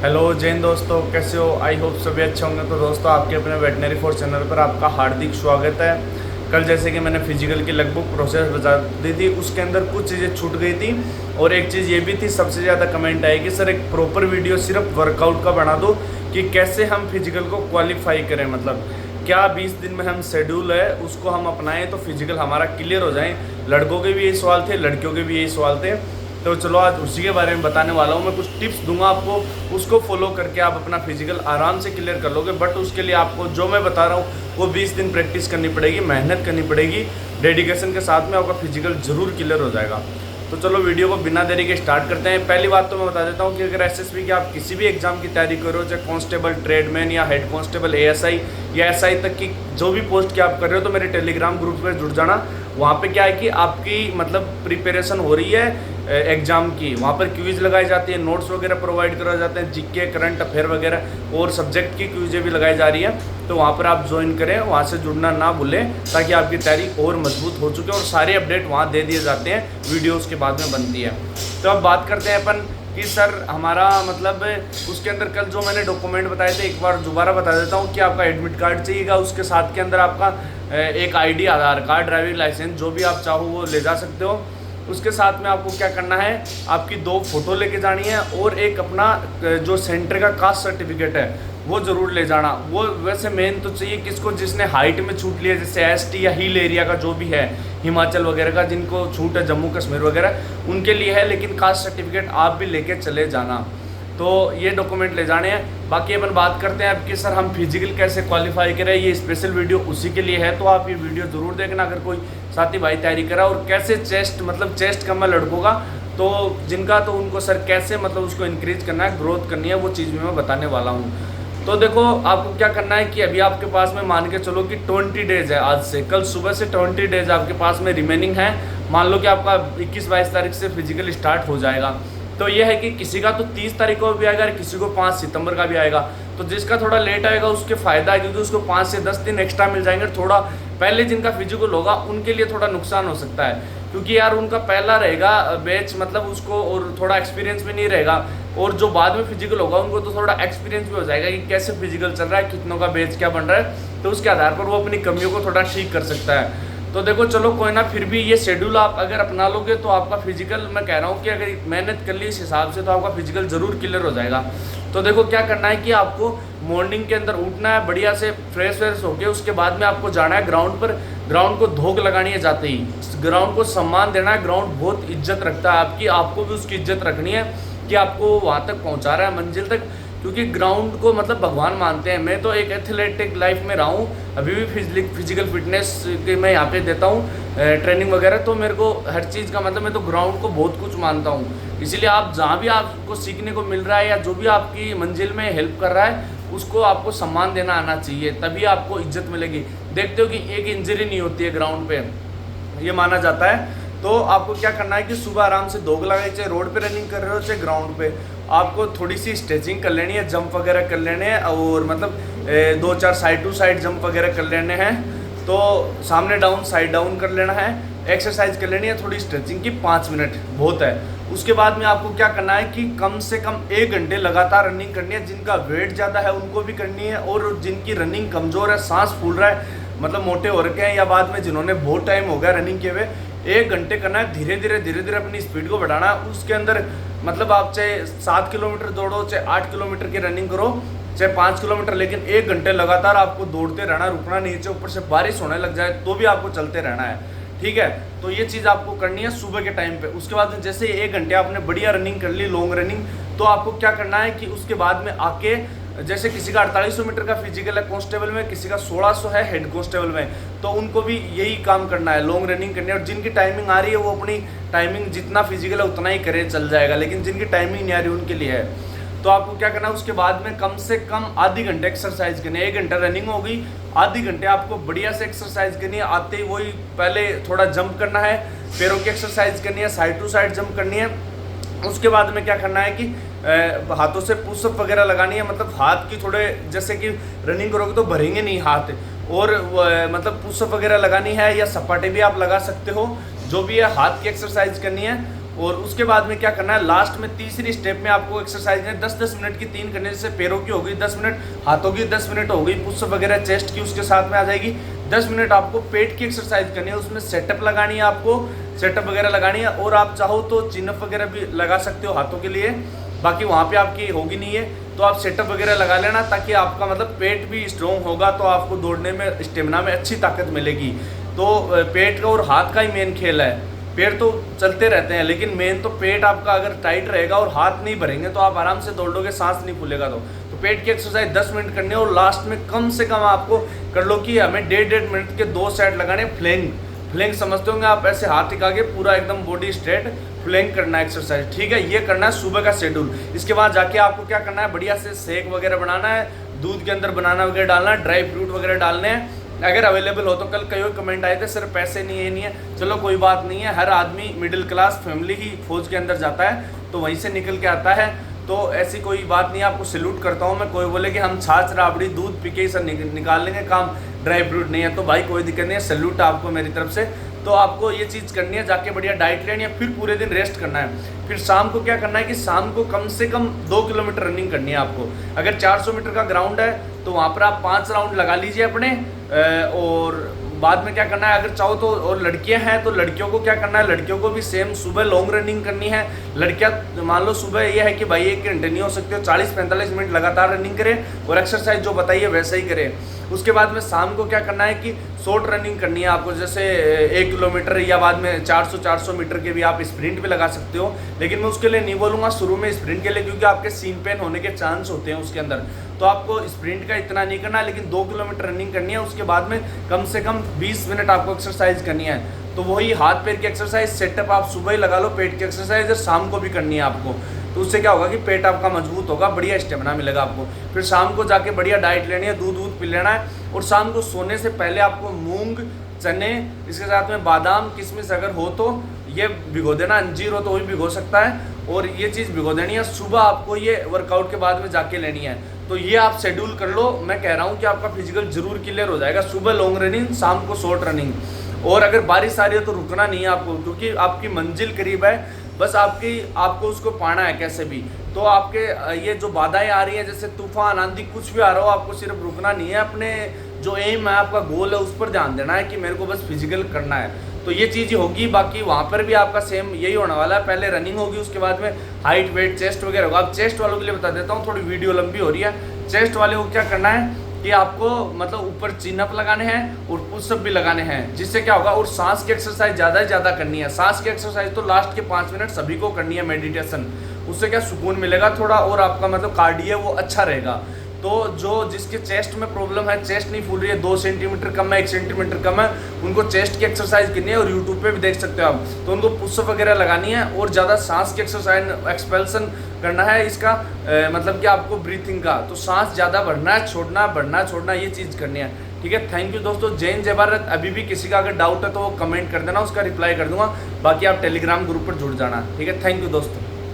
Hello Jain दोस्तों, कैसे हो? आई होप सभी अच्छे होंगे। तो दोस्तों, आपके अपने वेटनरी फोर्स चैनल पर आपका हार्दिक स्वागत है। कल जैसे कि मैंने फिजिकल की लगभग प्रोसेस बता दी थी, उसके अंदर कुछ चीज़ें छूट गई थी और एक चीज़ ये भी थी, सबसे ज़्यादा कमेंट आई कि सर एक प्रॉपर वीडियो सिर्फ वर्कआउट का बना दो कि कैसे हम फिजिकल को क्वालिफाई करें। मतलब क्या 20 दिन में हम शेड्यूल है उसको हम अपनाएं तो फिजिकल हमारा क्लियर हो जाए। लड़कों के भी यही सवाल थे, लड़कियों के भी यही सवाल थे। तो चलो आज उसी के बारे में बताने वाला हूँ। मैं कुछ टिप्स दूंगा आपको, उसको फॉलो करके आप अपना फिजिकल आराम से क्लियर कर लोगे। बट उसके लिए आपको जो मैं बता रहा हूँ वो 20 दिन प्रैक्टिस करनी पड़ेगी, मेहनत करनी पड़ेगी। डेडिकेशन के साथ में आपका फिजिकल जरूर क्लियर हो जाएगा। तो चलो वीडियो को बिना देरी के स्टार्ट करते हैं। पहली बात तो मैं बता देता हूँ कि अगर एसएसबी की आप किसी भी एग्जाम की तैयारी कर रहे हो, चाहे कांस्टेबल, ट्रेडमैन या हेड कांस्टेबल, एएसआई या एसआई तक की जो भी पोस्ट की आप कर रहे हो, तो मेरे टेलीग्राम ग्रुप में जुड़ जाना। वहाँ पे क्या है कि आपकी मतलब प्रिपरेशन हो रही है एग्जाम की। वहाँ पर क्विज लगाई जाती है, नोट्स वगैरह प्रोवाइड कराए जाते हैं, जीके, करंट अफेयर वगैरह और सब्जेक्ट की क्विजें भी लगाई जा रही है। तो वहाँ पर आप ज्वाइन करें, वहाँ से जुड़ना ना भूलें ताकि आपकी तैयारी और मजबूत हो चुके और सारे अपडेट वहाँ दे दिए जाते हैं, वीडियो उसके बाद में बनती है। तो अब बात करते हैं अपन कि सर हमारा मतलब उसके अंदर कल जो मैंने डॉक्यूमेंट बताए थे, एक बार दोबारा बता देता हूँ कि आपका एडमिट कार्ड चाहिएगा, उसके साथ के अंदर आपका एक आईडी, आधार कार्ड, ड्राइविंग लाइसेंस, जो भी आप चाहो वो ले जा सकते हो। उसके साथ में आपको क्या करना है, आपकी 2 फोटो लेके जानी है और एक अपना जो सेंटर का कास्ट सर्टिफिकेट है वो ज़रूर ले जाना। वो वैसे मेन तो चाहिए किसको, जिसने हाइट में छूट लिया, जैसे एसटी या हिल एरिया का जो भी है, हिमाचल वगैरह का जिनको छूट है, जम्मू कश्मीर वगैरह, उनके लिए है। लेकिन कास्ट सर्टिफिकेट आप भी लेके चले जाना। तो ये डॉक्यूमेंट ले जाने हैं। बाकी अपन बात करते हैं अब कि सर हम फिजिकल कैसे क्वालिफाई करें। ये स्पेशल वीडियो उसी के लिए है, तो आप ये वीडियो ज़रूर देखना अगर कोई साथी भाई तैयारी करा। और कैसे चेस्ट, मतलब चेस्ट कम है लड़कों का, तो जिनका तो उनको सर कैसे मतलब उसको इंक्रीज करना है, ग्रोथ करनी है, वो चीज़ भी मैं बताने वाला हूँ। तो देखो आपको क्या करना है कि अभी आपके पास में मान के चलो कि 20 डेज है, आज से कल सुबह से 20 डेज आपके पास में रिमेनिंग है। मान लो कि आपका 21-22 तारीख से फिजिकल स्टार्ट हो जाएगा। तो यह है कि किसी का तो 30 तारीख को भी आएगा और किसी को 5 सितंबर का भी आएगा। तो जिसका थोड़ा लेट आएगा उसके फ़ायदा है, क्योंकि उसको 5 से 10 दिन एक्स्ट्रा मिल जाएंगे। थोड़ा पहले जिनका फिजिकल होगा उनके लिए थोड़ा नुकसान हो सकता है, क्योंकि यार उनका पहला रहेगा बैच, मतलब उसको और थोड़ा एक्सपीरियंस भी नहीं रहेगा। और जो बाद में फिजिकल होगा उनको तो थोड़ा एक्सपीरियंस भी हो जाएगा कि कैसे फिजिकल चल रहा है, कितनों का बैच क्या बन रहा है। तो उसके आधार पर वो अपनी कमियों को थोड़ा ठीक कर सकता है। तो देखो चलो कोई ना, फिर भी ये शेड्यूल आप अगर अपना लोगे तो आपका फिजिकल, मैं कह रहा हूँ कि अगर मेहनत कर ली इस हिसाब से, तो आपका फिजिकल ज़रूर क्लियर हो जाएगा। तो देखो क्या करना है कि आपको मॉर्निंग के अंदर उठना है, बढ़िया से फ्रेश व्रेश होके उसके बाद में आपको जाना है ग्राउंड पर। ग्राउंड को धोख लगानी है जाते ही, ग्राउंड को सम्मान देना है। ग्राउंड बहुत इज्जत रखता है आपकी, आपको भी उसकी इज्जत रखनी है कि आपको वहाँ तक पहुँचा रहा है, मंजिल तक। क्योंकि ग्राउंड को मतलब भगवान मानते हैं। मैं तो एक एथलेटिक लाइफ में रहा हूँ, अभी भी फिजिकल फिटनेस के मैं यहाँ पे देता हूँ ट्रेनिंग वगैरह। तो मेरे को हर चीज़ का मतलब, मैं तो ग्राउंड को बहुत कुछ मानता हूँ। इसीलिए आप जहाँ भी आपको सीखने को मिल रहा है या जो भी आपकी मंजिल में हेल्प कर रहा है, उसको आपको सम्मान देना आना चाहिए, तभी आपको इज्जत मिलेगी। देखते हो कि एक इंजरी नहीं होती है ग्राउंड पे, ये माना जाता है। तो आपको क्या करना है कि सुबह आराम से दौड़ लगाए, चाहे रोड पे रनिंग कर रहे हो चाहे ग्राउंड पे, आपको थोड़ी सी स्ट्रेचिंग कर लेनी है, जंप वगैरह कर लेने हैं और मतलब 2-4 साइड टू साइड जंप वगैरह कर लेने हैं। तो सामने डाउन, साइड डाउन कर लेना है, एक्सरसाइज कर लेनी है, थोड़ी स्ट्रेचिंग की 5 मिनट बहुत है। उसके बाद में आपको क्या करना है कि कम से कम 1 घंटे लगातार रनिंग करनी है। जिनका वेट ज़्यादा है उनको भी करनी है, और जिनकी रनिंग कमज़ोर है, सांस फूल रहा है, मतलब मोटे हो रखे हैं, या बाद में जिन्होंने बहुत टाइम हो गया रनिंग किए हुए, 1 घंटे करना है। धीरे धीरे अपनी स्पीड को बढ़ाना है। उसके अंदर मतलब आप चाहे 7 किलोमीटर दौड़ो, चाहे 8 किलोमीटर की रनिंग करो, चाहे 5 किलोमीटर, लेकिन 1 घंटे लगातार आपको दौड़ते रहना, रुकना नहीं चाहिए। ऊपर से बारिश होने लग जाए तो भी आपको चलते रहना है, ठीक है। तो ये चीज़ आपको करनी है सुबह के टाइम पे। उसके बाद जैसे 1 घंटे आपने बढ़िया रनिंग कर ली, लॉन्ग रनिंग, तो आपको क्या करना है कि उसके बाद में आके, जैसे किसी का 4800 मीटर का फिजिकल है कांस्टेबल में, किसी का 1600 है हेड कांस्टेबल में, तो उनको भी यही काम करना है, लॉन्ग रनिंग करनी है। और जिनकी टाइमिंग आ रही है वो अपनी टाइमिंग जितना फिजिकल है उतना ही करे, चल जाएगा। लेकिन जिनकी टाइमिंग नहीं आ रही उनके लिए है। तो आपको क्या करना है, उसके बाद में कम से कम आधी घंटे एक्सरसाइज करनी है। 1 घंटा रनिंग हो गई, आधी घंटे आपको बढ़िया से एक्सरसाइज करनी है। आते ही वही पहले थोड़ा जंप करना है, पैरों की एक्सरसाइज करनी है, साइड टू साइड जंप करनी है। उसके बाद में क्या करना है कि हाथों से पुशअप वगैरह लगानी है। मतलब हाथ की थोड़े, जैसे कि रनिंग करोगे तो भरेंगे नहीं हाथ, और मतलब पुशअप वगैरह लगानी है, या सपाटे भी आप लगा सकते हो, जो भी है हाथ की एक्सरसाइज करनी है। और उसके बाद में क्या करना है, लास्ट में तीसरी स्टेप में आपको एक्सरसाइज में 10-10 मिनट की 3 करने, जैसे पैरों की होगी 10 मिनट, हाथों की 10 मिनट हो गई, पुशअप वगैरह चेस्ट की उसके साथ में आ जाएगी। 10 मिनट आपको पेट की एक्सरसाइज करनी है, उसमें सेटअप लगानी है, आपको सेटअप वगैरह लगानी है। और आप चाहो तो चिनअप वगैरह भी लगा सकते हो हाथों के लिए, बाकी वहाँ पे आपकी होगी नहीं है, तो आप सेटअप वगैरह लगा लेना, ताकि आपका मतलब पेट भी स्ट्रॉन्ग होगा, तो आपको दौड़ने में स्टेमिना में अच्छी ताकत मिलेगी। तो पेट का और हाथ का ही मेन खेल है। पेट तो चलते रहते हैं, लेकिन मेन तो पेट आपका अगर टाइट रहेगा और हाथ नहीं भरेंगे तो आप आराम से दौड़ लोगे, सांस नहीं फूलेगा। तो पेट की एक्सरसाइज 10 मिनट करनी है, और लास्ट में कम से कम आपको कर लो कि हमें 1.5 मिनट के 2 सेट लगाने। फ्लैंक समझते होंगे आप, ऐसे हाथ टिका के पूरा एकदम बॉडी स्ट्रेट फ्लैंक करना है एक्सरसाइज, ठीक है। ये करना है सुबह का शेड्यूल। इसके बाद जाके आपको क्या करना है, बढ़िया से शेक वगैरह बनाना है, दूध के अंदर बनाना वगैरह डालना है, ड्राई फ्रूट वगैरह डालने हैं अगर अवेलेबल हो तो। कल कई कमेंट आए थे सर पैसे नहीं है, नहीं है, चलो कोई बात नहीं है, हर आदमी मिडिल क्लास फैमिली ही फौज के अंदर जाता है, तो वहीं से निकल के आता है, तो ऐसी कोई बात नहीं है। आपको सैल्यूट करता हूँ मैं। कोई बोले कि हम छाछ राबड़ी दूध पी के ही सर निकाल लेंगे काम, ड्राई फ्रूट नहीं है, तो भाई कोई दिक्कत नहीं है, सैल्यूट आपको मेरी तरफ से। तो आपको ये चीज़ करनी है, जाके बढ़िया डाइट लेनी है, फिर पूरे दिन रेस्ट करना है। फिर शाम को क्या करना है कि शाम को कम से कम 2 किलोमीटर रनिंग करनी है आपको। अगर 400 मीटर का ग्राउंड है तो वहाँ पर आप 5 राउंड लगा लीजिए अपने, और बाद में क्या करना है, अगर चाहो तो, और लड़कियां हैं तो लड़कियों को क्या करना है, लड़कियों को भी सेम सुबह लॉन्ग रनिंग करनी है। लड़कियां मान लो सुबह ये है कि भाई 1 घंटे नहीं हो सकते हो, 40-45 मिनट लगातार रनिंग करें और एक्सरसाइज जो बताइए वैसा ही करें। उसके बाद में शाम को क्या करना है कि शॉर्ट रनिंग करनी है आपको, जैसे 1 किलोमीटर, या बाद में 400 मीटर के भी आप स्प्रिंट भी लगा सकते हो। लेकिन मैं उसके लिए नहीं बोलूँगा शुरू में स्प्रिंट के लिए, क्योंकि आपके सीन पेन होने के चांस होते हैं उसके अंदर, तो आपको स्प्रिंट का इतना नहीं करना है। लेकिन 2 किलोमीटर रनिंग करनी है, उसके बाद में कम से कम 20 मिनट आपको एक्सरसाइज करनी है। तो वही हाथ पैर की एक्सरसाइज सेटअप आप सुबह ही लगा लो, पेट की एक्सरसाइज और शाम को भी करनी है आपको। तो उससे क्या होगा कि पेट आपका मजबूत होगा, बढ़िया स्टेमिना मिलेगा आपको। फिर शाम को जाके बढ़िया डाइट लेनी है, दूध पी लेना है, और शाम को सोने से पहले आपको मूंग, चने, इसके साथ में बादाम, किशमिश अगर हो तो ये भिगो देना, अंजीर हो तो भी भिगो सकता है, और ये चीज़ भिगो देनी है। सुबह आपको ये वर्कआउट के बाद में जाके लेनी है। तो ये आप शेड्यूल कर लो, मैं कह रहा हूँ कि आपका फिजिकल जरूर क्लियर हो जाएगा। सुबह लॉन्ग रनिंग, शाम को शॉर्ट रनिंग। और अगर बारिश आ रही है तो रुकना नहीं है आपको, क्योंकि आपकी मंजिल करीब है, बस आपको उसको पाना है कैसे भी। तो आपके ये जो बाधाएं आ रही हैं, जैसे तूफान, आंधी, कुछ भी आ रहा हो, आपको सिर्फ रुकना नहीं है, अपने जो एम है, आपका गोल है, उस पर ध्यान देना है कि मेरे को बस फिजिकल करना है। तो ये चीज़ होगी। बाकी वहाँ पर भी आपका सेम यही होने वाला है, पहले रनिंग होगी, उसके बाद में हाइट, वेट, चेस्ट वगैरह होगा। अब चेस्ट वालों के लिए बता देता हूँ, थोड़ी वीडियो लंबी हो रही है। चेस्ट वाले को क्या करना है कि आपको मतलब ऊपर चिनअप लगाने हैं और पुशअप भी लगाने हैं, जिससे क्या होगा, और सांस की एक्सरसाइज ज़्यादा से ज़्यादा करनी है। सांस की एक्सरसाइज तो लास्ट के 5 मिनट सभी को करनी है, मेडिटेशन। उससे क्या सुकून मिलेगा थोड़ा, और आपका मतलब कार्डियो वो अच्छा रहेगा। तो जो जिसके चेस्ट में प्रॉब्लम है, चेस्ट नहीं फूल रही है, 2 सेंटीमीटर कम है, 1 सेंटीमीटर कम है, उनको चेस्ट की एक्सरसाइज करनी है, और यूट्यूब पे भी देख सकते हो आप। तो उनको पुशअप वगैरह लगानी है, और ज़्यादा सांस की एक्सरसाइज, एक्सपेल्सन करना है इसका, मतलब कि आपको ब्रीथिंग का, तो सांस ज़्यादा भरना है, छोड़ना, भरना, छोड़ना, ये चीज़ करनी है, ठीक है। थैंक यू दोस्तों, जय हिंद, जय भारत। अभी भी किसी का अगर डाउट है तो वो कमेंट कर देना, उसका रिप्लाई कर दूंगा। बाकी आप टेलीग्राम ग्रुप पर जुड़ जाना, ठीक है। थैंक यू दोस्तों।